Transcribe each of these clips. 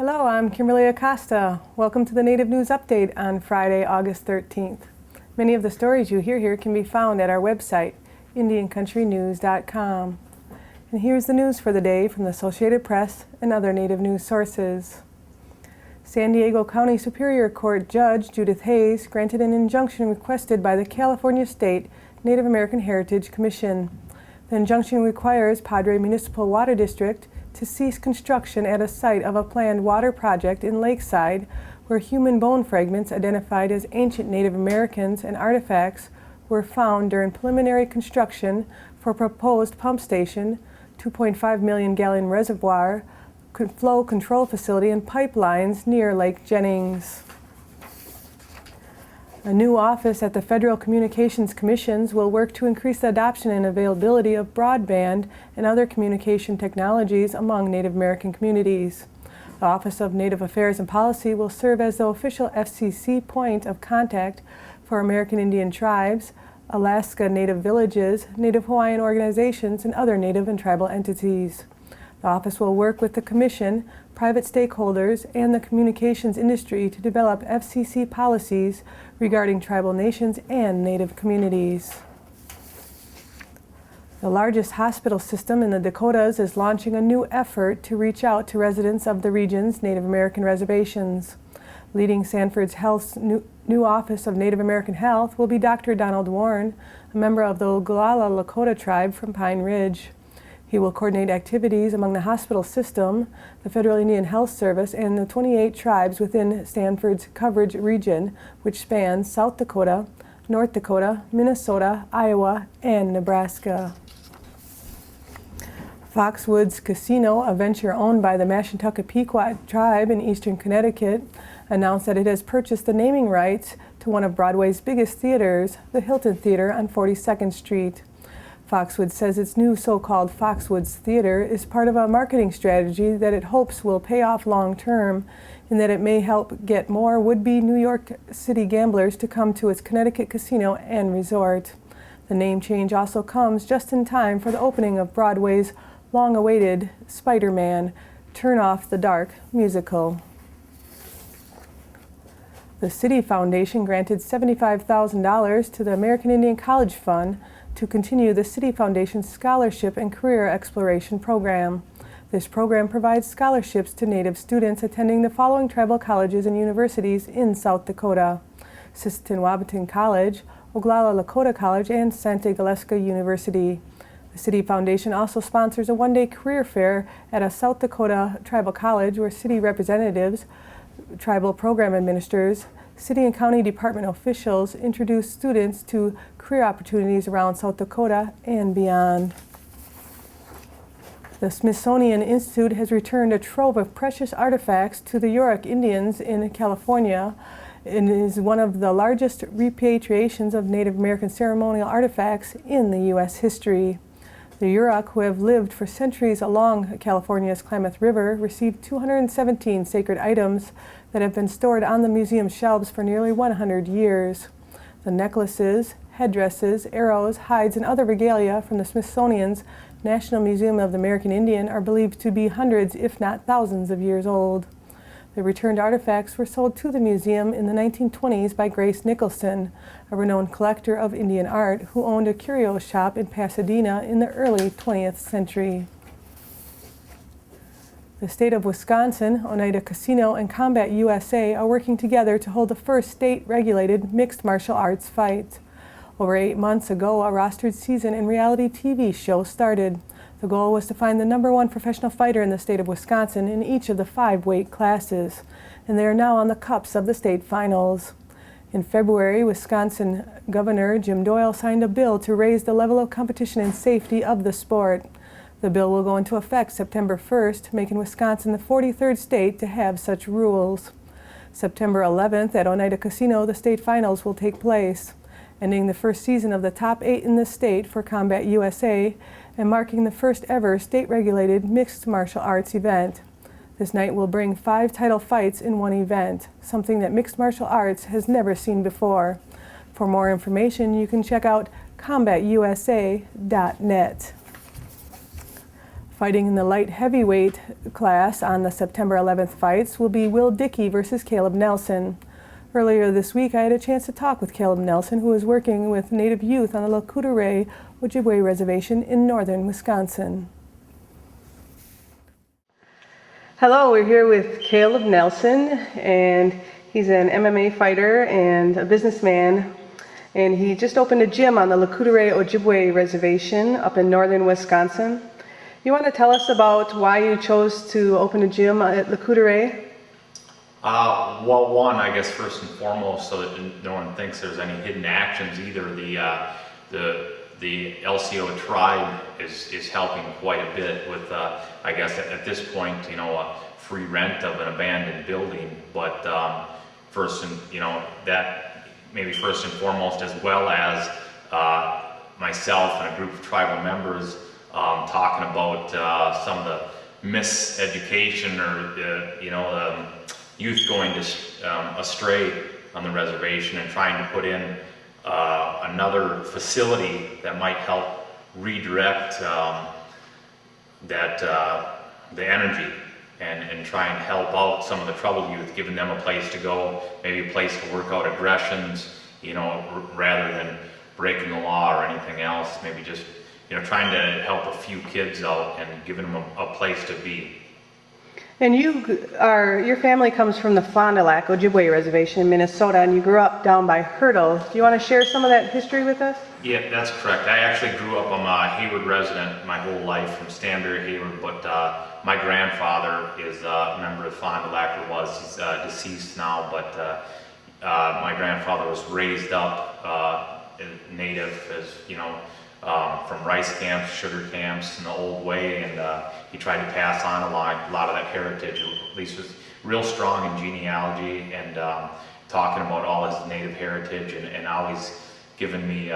Hello, I'm Kimberlie Acosta. Welcome to the Native News Update on Friday, August 13th. Many of the stories you hear here can be found at our website, Indiancountrynews.com. And here's the news for the day from the Associated Press and other Native news sources. San Diego County Superior Court Judge Judith Hayes granted an injunction requested by the California State Native American Heritage Commission. The injunction requires Padre Municipal Water District to cease construction at a site of a planned water project in Lakeside where human bone fragments identified as ancient Native Americans and artifacts were found during preliminary construction for a proposed pump station, 2.5 million gallon reservoir, flow control facility, and pipelines near Lake Jennings. A new office at the Federal Communications Commissions will work to increase the adoption and availability of broadband and other communication technologies among Native American communities. The Office of Native Affairs and Policy will serve as the official FCC point of contact for American Indian tribes, Alaska Native villages, Native Hawaiian organizations, and other Native and tribal entities. The office will work with the Commission, private stakeholders, and the communications industry to develop FCC policies regarding tribal nations and Native communities. The largest hospital system in the Dakotas is launching a new effort to reach out to residents of the region's Native American reservations. Leading Sanford's Health's new Office of Native American Health will be Dr. Donald Warren, a member of the Oglala Lakota tribe from Pine Ridge. He will coordinate activities among the hospital system, the Federal Indian Health Service, and the 28 tribes within Sanford's coverage region, which spans South Dakota, North Dakota, Minnesota, Iowa, and Nebraska. Foxwood Casino, a venture owned by the Mashantucket Pequot tribe in eastern Connecticut, announced that it has purchased the naming rights to one of Broadway's biggest theaters, the Hilton Theater on 42nd Street. Foxwood says its new so-called Foxwoods Theater is part of a marketing strategy that it hopes will pay off long-term, and that it may help get more would-be New York City gamblers to come to its Connecticut casino and resort. The name change also comes just in time for the opening of Broadway's long-awaited Spider-Man Turn Off the Dark musical. The Citi Foundation granted $75,000 to the American Indian College Fund to continue the Citi Foundation's Scholarship and Career Exploration Program. This program provides scholarships to Native students attending the following tribal colleges and universities in South Dakota: Sisseton-Wabaton College, Oglala Lakota College, and Santa Galeska University. The Citi Foundation also sponsors a one-day career fair at a South Dakota tribal college where city representatives, tribal program administrators, city and county department officials introduce students to career opportunities around South Dakota and beyond. The Smithsonian Institution has returned a trove of precious artifacts to the Yurok Indians in California. It is one of the largest repatriations of Native American ceremonial artifacts in the U.S. history. The Yurok, who have lived for centuries along California's Klamath River, received 217 sacred items that have been stored on the museum shelves for nearly 100 years. The necklaces, headdresses, arrows, hides, and other regalia from the Smithsonian's National Museum of the American Indian are believed to be hundreds, if not thousands, of years old. The returned artifacts were sold to the museum in the 1920s by Grace Nicholson, a renowned collector of Indian art who owned a curio shop in Pasadena in the early 20th century. The state of Wisconsin, Oneida Casino, and Combat USA are working together to hold the first state-regulated mixed martial arts fight. Over 8 months ago, a rostered season and reality TV show started. The goal was to find the #1 professional fighter in the state of Wisconsin in each of the 5 weight classes, and they are now on the cups of the state finals. In February, Wisconsin Governor Jim Doyle signed a bill to raise the level of competition and safety of the sport. The bill will go into effect September 1st, making Wisconsin the 43rd state to have such rules. September 11th at Oneida Casino, the state finals will take place, ending the first season of the top 8 in the state for Combat USA and marking the first ever state-regulated mixed martial arts event. This night will bring 5 title fights in one event, something that mixed martial arts has never seen before. For more information, you can check out combatusa.net. Fighting in the light heavyweight class on the September 11th fights will be Will Dickey versus Caleb Nelson. Earlier this week, I had a chance to talk with Caleb Nelson, who is working with Native youth on the Courte Ojibwe Reservation in northern Wisconsin. Hello, we're here with Caleb Nelson, and he's an MMA fighter and a businessman, and he just opened a gym on the Courte Ojibwe Reservation up in northern Wisconsin. You want to tell us about why you chose to open a gym at Courte? Well, one, I guess first and foremost, so that no one thinks there's any hidden actions either, the Yurok Tribe is helping quite a bit with, I guess at this point, free rent of an abandoned building. But first and foremost, as well as myself and a group of tribal members talking about some of the miseducation or youth going astray on the reservation, and trying to put in another facility that might help redirect the energy and try and help out some of the troubled youth, giving them a place to go, maybe a place to work out aggressions, rather than breaking the law or anything else. Maybe just trying to help a few kids out and giving them a place to be. And your family comes from the Fond du Lac Ojibwe Reservation in Minnesota, and you grew up down by Hurdle. Do you want to share some of that history with us? Yeah, that's correct. I actually grew up, I'm a Hayward resident my whole life from Stanberry, Hayward, but my grandfather is a member of Fond du Lac, or was. He's deceased now, but my grandfather was raised up native, as from rice camps, sugar camps in the old way, and he tried to pass on a lot of that heritage, at least was real strong in genealogy, and talking about all his native heritage, and always giving me,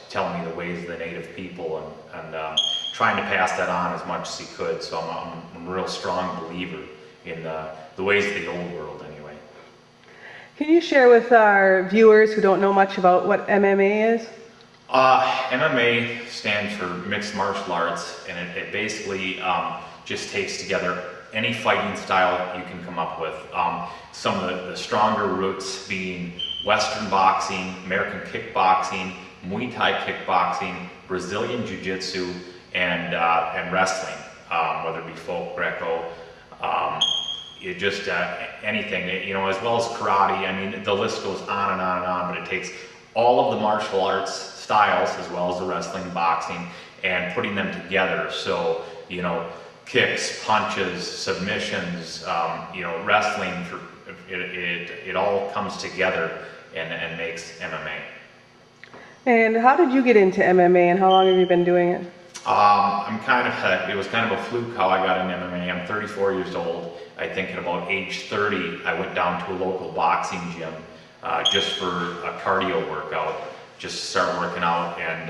telling me the ways of the native people, and trying to pass that on as much as he could. So I'm a real strong believer in the ways of the old world anyway. Can you share with our viewers who don't know much about what MMA is? MMA stands for Mixed Martial Arts, and it basically just takes together any fighting style you can come up with. Some of the stronger roots being Western boxing, American kickboxing, Muay Thai kickboxing, Brazilian Jiu-Jitsu, and wrestling, whether it be folk, Greco, anything, as well as karate. I mean, the list goes on and on and on, but it takes all of the martial arts styles, as well as the wrestling, boxing, and putting them together. So, kicks, punches, submissions, wrestling, it all comes together and makes MMA. And how did you get into MMA, and how long have you been doing it? It was kind of a fluke how I got into MMA. I'm 34 years old. I think at about age 30, I went down to a local boxing gym just for a cardio workout, just to start working out, and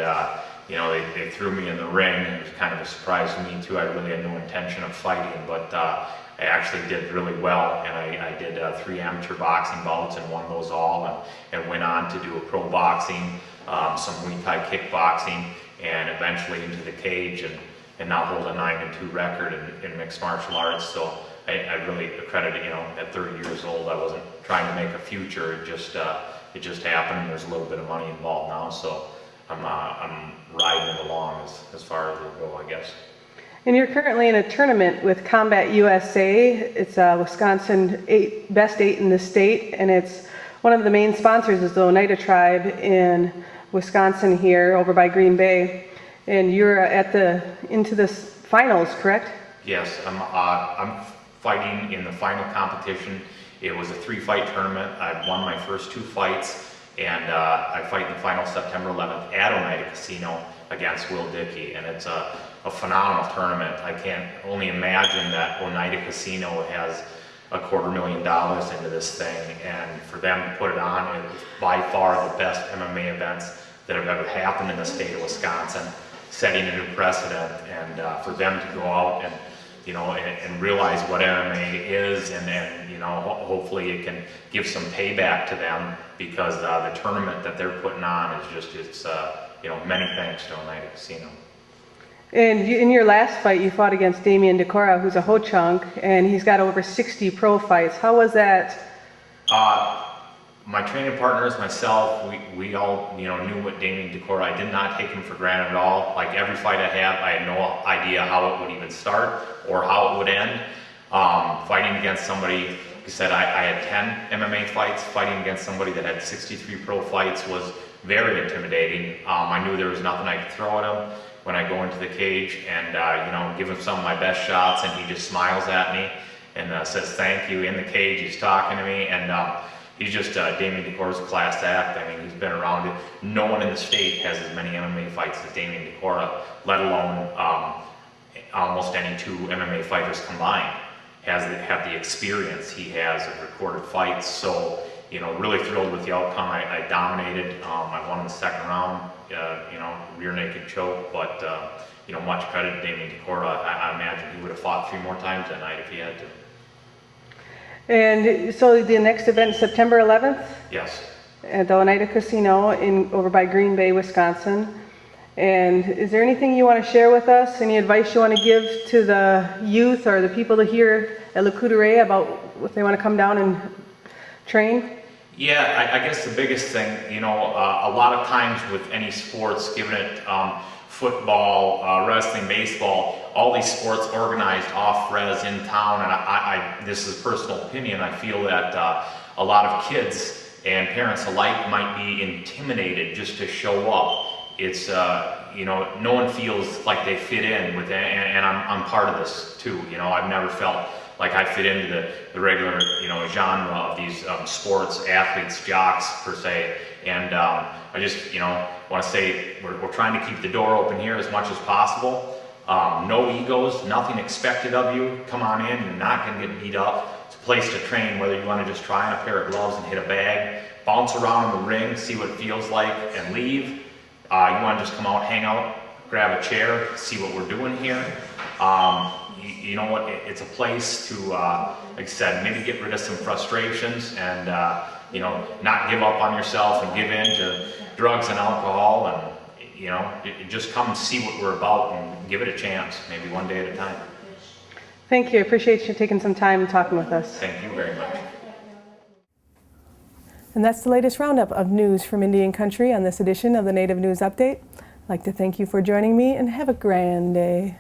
they threw me in the ring. It was kind of a surprise to me too. I really had no intention of fighting, but I actually did really well, and I did 3 amateur boxing bouts and won those all, and went on to do a pro boxing, some Muay Thai kickboxing, and eventually into the cage, and now hold a 9-2 record in mixed martial arts. So I really accredit it. At 30 years old, I wasn't trying to make a future. It just happened. There's a little bit of money involved now, so I'm riding it along as far as it'll go, I guess. And you're currently in a tournament with Combat USA. It's Wisconsin best 8 in the state, and it's one of the main sponsors is the Oneida Tribe in Wisconsin here, over by Green Bay. And you're into the finals, correct? Yes, I'm fighting in the final competition. It was a 3-fight tournament. I've won my first 2 fights, and I fight in the final September 11th at Oneida Casino against Will Dickey, and it's a phenomenal tournament. I can't only imagine that Oneida Casino has $250,000 into this thing, and for them to put it on, it was by far the best MMA events that have ever happened in the state of Wisconsin, setting a new precedent, and for them to go out and realize what MMA is, and hopefully it can give some payback to them, because the tournament that they're putting on is just, many thanks to Oneida Casino. And in your last fight, you fought against Damien Decora, who's a Ho-Chunk, and he's got over 60 pro fights. How was that? My training partners, myself, we all, knew what Damien Decora. I did not take him for granted at all. Like every fight I had no idea how it would even start or how it would end. Fighting against somebody, like I said, I had 10 MMA fights. Fighting against somebody that had 63 pro fights was very intimidating. I knew there was nothing I could throw at him when I go into the cage and, give him some of my best shots, and he just smiles at me and says thank you in the cage. He's talking to me, and he's just Damien Decora's class act. I mean, he's been around it. No one in the state has as many MMA fights as Damien Decora, let alone almost any two MMA fighters combined have the experience he has of recorded fights. So, really thrilled with the outcome. I dominated. I won in the second round, rear naked choke, but, much credit to Damien Decora. I imagine he would have fought 3 more times that night if he had to. And so the next event, September 11th? Yes. At the Oneida Casino over by Green Bay, Wisconsin. And is there anything you want to share with us? Any advice you want to give to the youth or the people here at Le Courte about if they want to come down and train? Yeah, I guess the biggest thing, a lot of times with any sports, given it football, wrestling, baseball, all these sports organized off-res in town, and this is personal opinion, I feel that a lot of kids and parents alike might be intimidated just to show up. It's, no one feels like they fit in with it, and I'm part of this too. I've never felt like I fit into the regular, genre of these sports, athletes, jocks per se. And I just, want to say we're trying to keep the door open here as much as possible. No egos, nothing expected of you. Come on in, you're not going to get beat up. It's a place to train, whether you want to just try on a pair of gloves and hit a bag, bounce around in the ring, see what it feels like, and leave. You want to just come out, hang out, grab a chair, see what we're doing here. You know what, it's a place to, like I said, maybe get rid of some frustrations and, not give up on yourself and give in to drugs and alcohol, and, just come and see what we're about and give it a chance, maybe one day at a time. Thank you. I appreciate you taking some time and talking with us. Thank you very much. And that's the latest roundup of news from Indian Country on this edition of the Native News Update. I'd like to thank you for joining me and have a grand day.